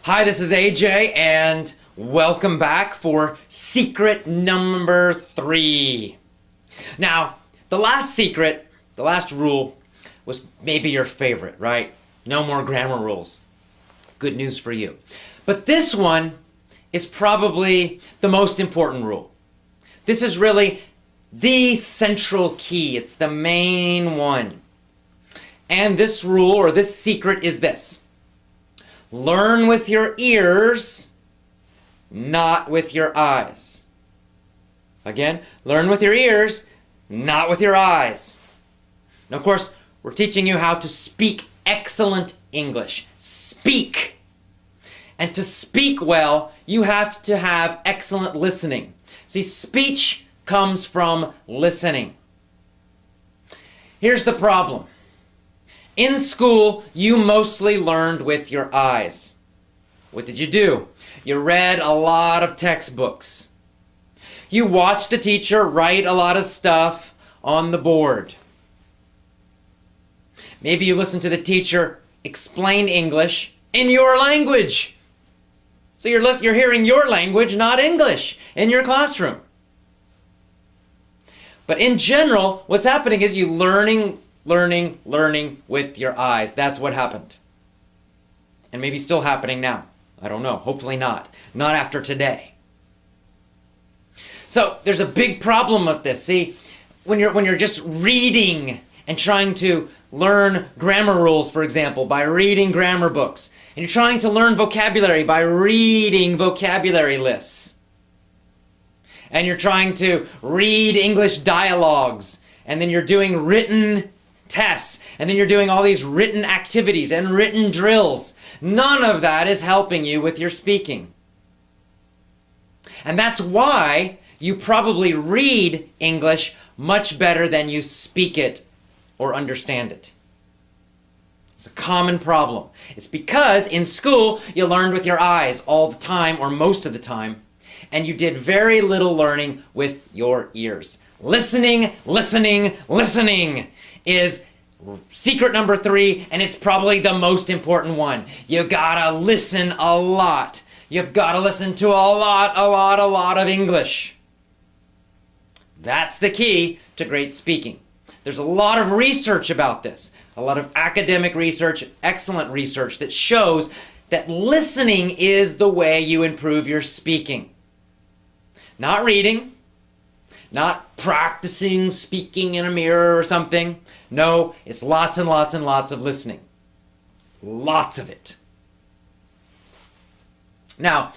Hi, this is AJ, and welcome back for secret number 3. Now, the last secret, the last rule, was maybe your favorite, right? No more grammar rules. Good news for you. But this one is probably the most important rule. This is really the central key. It's the main one. And this rule, or this secret, is this. Learn with your ears, not with your eyes. Again, learn with your ears, not with your eyes. Now, of course, we're teaching you how to speak excellent English. Speak. And to speak well, you have to have excellent listening. See, speech comes from listening. Here's the problem. In school, you mostly learned with your eyes. What did you do? You read a lot of textbooks. You watched the teacher write a lot of stuff on the board. Maybe you listened to the teacher explain English in your language. So you're hearing your language, not English, in your classroom. But in general, what's happening is you learning with your eyes. That's what happened. And maybe still happening now. I don't know. Hopefully not. Not after today. So there's a big problem with this. See, when you're just reading and trying to learn grammar rules, for example, by reading grammar books, and you're trying to learn vocabulary by reading vocabulary lists, and you're trying to read English dialogues, and then you're doing written tests, and then you're doing all these written activities and written drills. None of that is helping you with your speaking. And that's why you probably read English much better than you speak it or understand it. It's a common problem. It's because in school you learned with your eyes all the time or most of the time, and you did very little learning with your ears. Listening is secret number 3, and it's probably the most important one. You gotta listen a lot. You've gotta listen to a lot of English. That's the key to great speaking. There's a lot of research about this, a lot of academic research, excellent research that shows that listening is the way you improve your speaking. Not reading, not practicing speaking in a mirror or something. No, it's lots and lots and lots of listening. Lots of it. Now,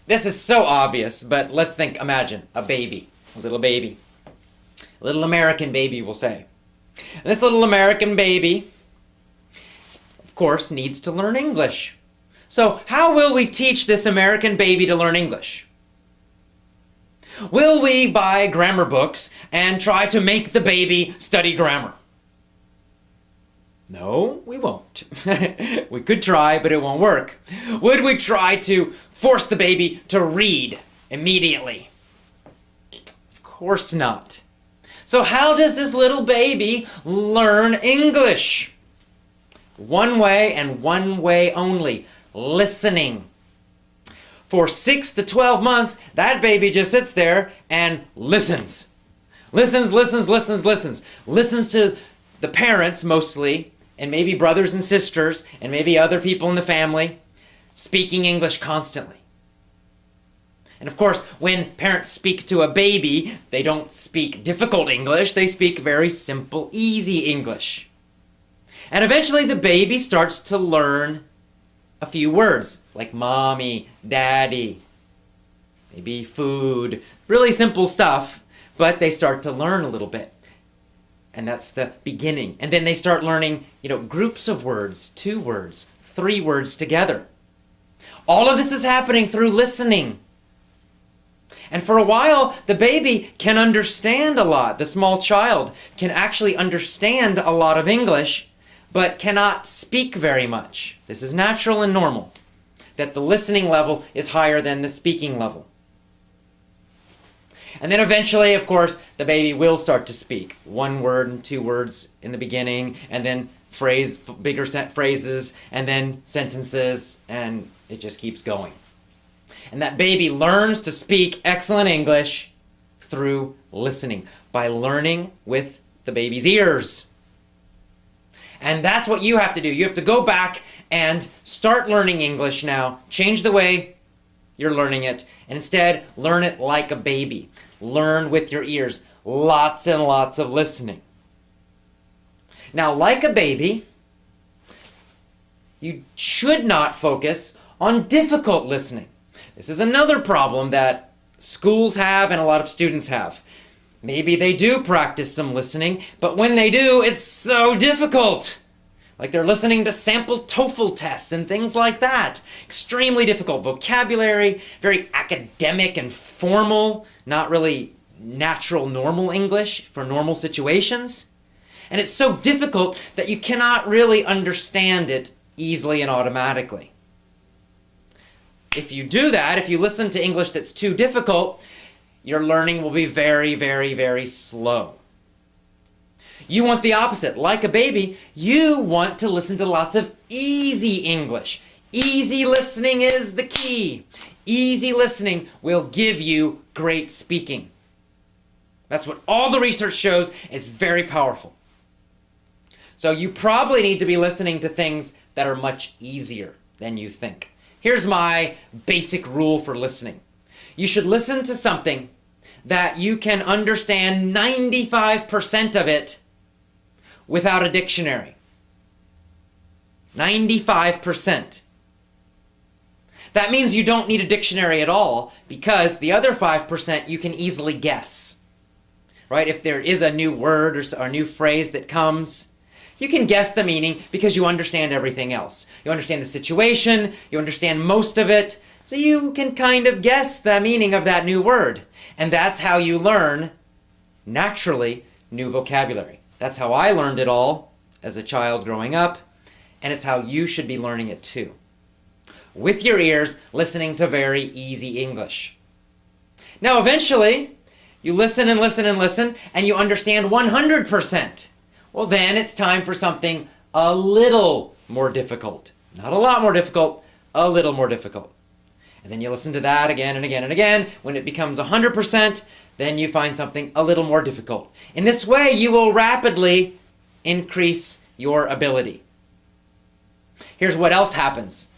this is so obvious, but let's imagine a baby, a little baby. A little American baby, we'll say. And this little American baby, of course, needs to learn English. So how will we teach this American baby to learn English? Will we buy grammar books and try to make the baby study grammar? No, we won't. We could try, but it won't work. Would we try to force the baby to read immediately? Of course not. So how does this little baby learn English? One way and one way only, listening. For 6 to 12 months, that baby just sits there and listens. Listens to the parents mostly, and maybe brothers and sisters, and maybe other people in the family, speaking English constantly. And of course, when parents speak to a baby, they don't speak difficult English, they speak very simple, easy English. And eventually the baby starts to learn a few words, like mommy, daddy, maybe food, really simple stuff, but they start to learn a little bit. And that's the beginning. And then they start learning, groups of words, 2 words, 3 words together. All of this is happening through listening. And for a while, the baby can understand a lot. The small child can actually understand a lot of English, but cannot speak very much. This is natural and normal, that the listening level is higher than the speaking level. And then eventually, of course, the baby will start to speak 1 word and 2 words in the beginning, and then bigger phrases, and then sentences, and it just keeps going. And that baby learns to speak excellent English through listening, by learning with the baby's ears. And that's what you have to do. You have to go back and start learning English now. Change the way you're learning it, and instead learn it like a baby. Learn with your ears. Lots and lots of listening. Now, like a baby, you should not focus on difficult listening. This is another problem that schools have and a lot of students have. Maybe they do practice some listening, but when they do, it's so difficult. Like they're listening to sample TOEFL tests and things like that. Extremely difficult vocabulary, very academic and formal, not really natural, normal English for normal situations. And it's so difficult that you cannot really understand it easily and automatically. If you do that, if you listen to English that's too difficult, your learning will be very, very, very slow. You want the opposite. Like a baby, you want to listen to lots of easy English. Easy listening is the key. Easy listening will give you great speaking. That's what all the research shows. It's very powerful. So you probably need to be listening to things that are much easier than you think. Here's my basic rule for listening. You should listen to something that you can understand 95% of it without a dictionary. 95%. That means you don't need a dictionary at all, because the other 5% you can easily guess. Right? If there is a new word or a new phrase that comes, you can guess the meaning because you understand everything else. You understand the situation, you understand most of it, so you can kind of guess the meaning of that new word. And that's how you learn, naturally, new vocabulary. That's how I learned it all as a child growing up, and it's how you should be learning it too. With your ears, listening to very easy English. Now eventually, you listen and listen and listen, and you understand 100%. Well, then it's time for something a little more difficult. Not a lot more difficult, a little more difficult. And then you listen to that again and again and again. When it becomes 100%, then you find something a little more difficult. In this way, you will rapidly increase your ability. Here's what else happens.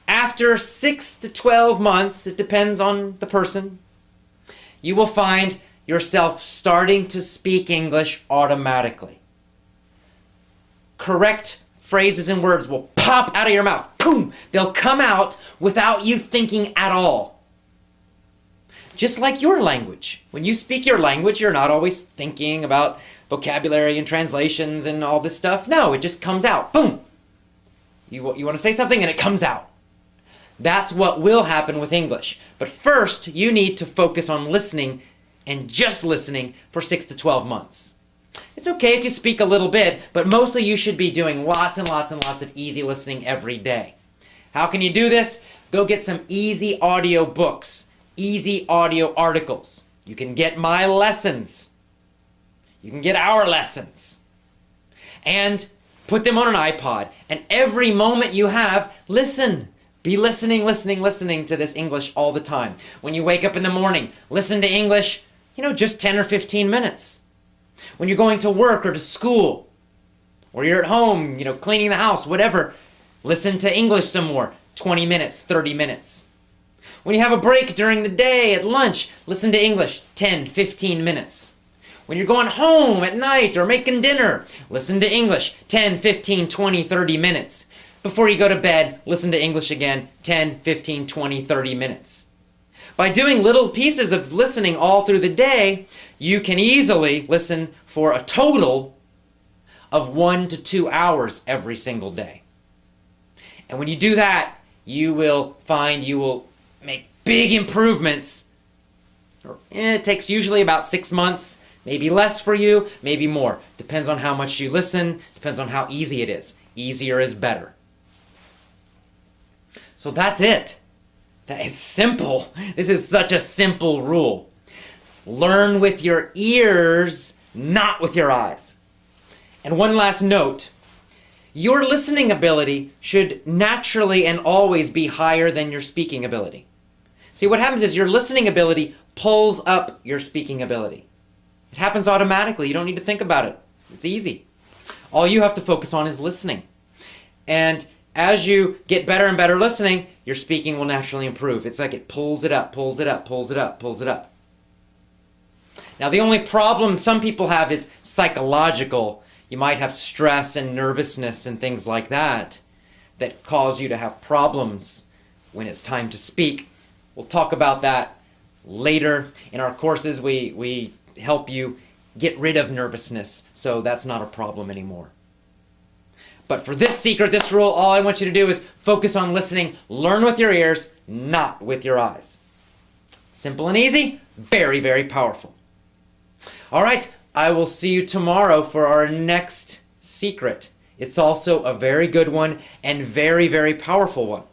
After 6 to 12 months, it depends on the person, you will find yourself starting to speak English automatically. Correct phrases and words will pop out of your mouth. Boom! They'll come out without you thinking at all. Just like your language. When you speak your language, you're not always thinking about vocabulary and translations and all this stuff. No, it just comes out. Boom! You want to say something and it comes out. That's what will happen with English. But first, you need to focus on listening and just listening for 6 to 12 months. It's okay if you speak a little bit, but mostly you should be doing lots and lots and lots of easy listening every day. How can you do this? Go get some easy audio books, easy audio articles. You can get my lessons. You can get our lessons. And put them on an iPod. And every moment you have, listen. Be listening to this English all the time. When you wake up in the morning, listen to English, just 10 or 15 minutes. When you're going to work or to school, or you're at home, cleaning the house, whatever, listen to English some more, 20 minutes, 30 minutes. When you have a break during the day at lunch, listen to English, 10, 15 minutes. When you're going home at night or making dinner, listen to English, 10, 15, 20, 30 minutes. Before you go to bed, listen to English again, 10, 15, 20, 30 minutes. By doing little pieces of listening all through the day, you can easily listen for a total of 1 to 2 hours every single day. And when you do that, you will find you will make big improvements. It takes usually about 6 months, maybe less for you, maybe more. Depends on how much you listen, depends on how easy it is. Easier is better. So that's it. It's simple. This is such a simple rule. Learn with your ears, not with your eyes. And one last note. your listening ability should naturally and always be higher than your speaking ability. See, what happens is your listening ability pulls up your speaking ability. It happens automatically. You don't need to think about it. It's easy. All you have to focus on is listening. And as you get better and better listening, your speaking will naturally improve. It's like it pulls it up, pulls it up, pulls it up, pulls it up. Now, the only problem some people have is psychological. You might have stress and nervousness and things like that that cause you to have problems when it's time to speak. We'll talk about that later. In our courses, we help you get rid of nervousness, so that's not a problem anymore. But for this secret, this rule, all I want you to do is focus on listening. Learn with your ears, not with your eyes. Simple and easy, very, very powerful. All right, I will see you tomorrow for our next secret. It's also a very good one and very, very powerful one.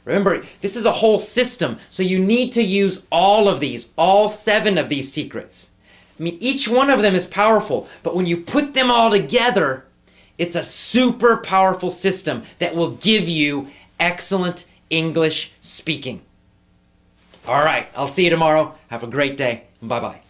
Remember, this is a whole system, so you need to use all of these, all 7 of these secrets. I mean, each one of them is powerful, but when you put them all together, it's a super powerful system that will give you excellent English speaking. All right, I'll see you tomorrow. Have a great day. Bye-bye.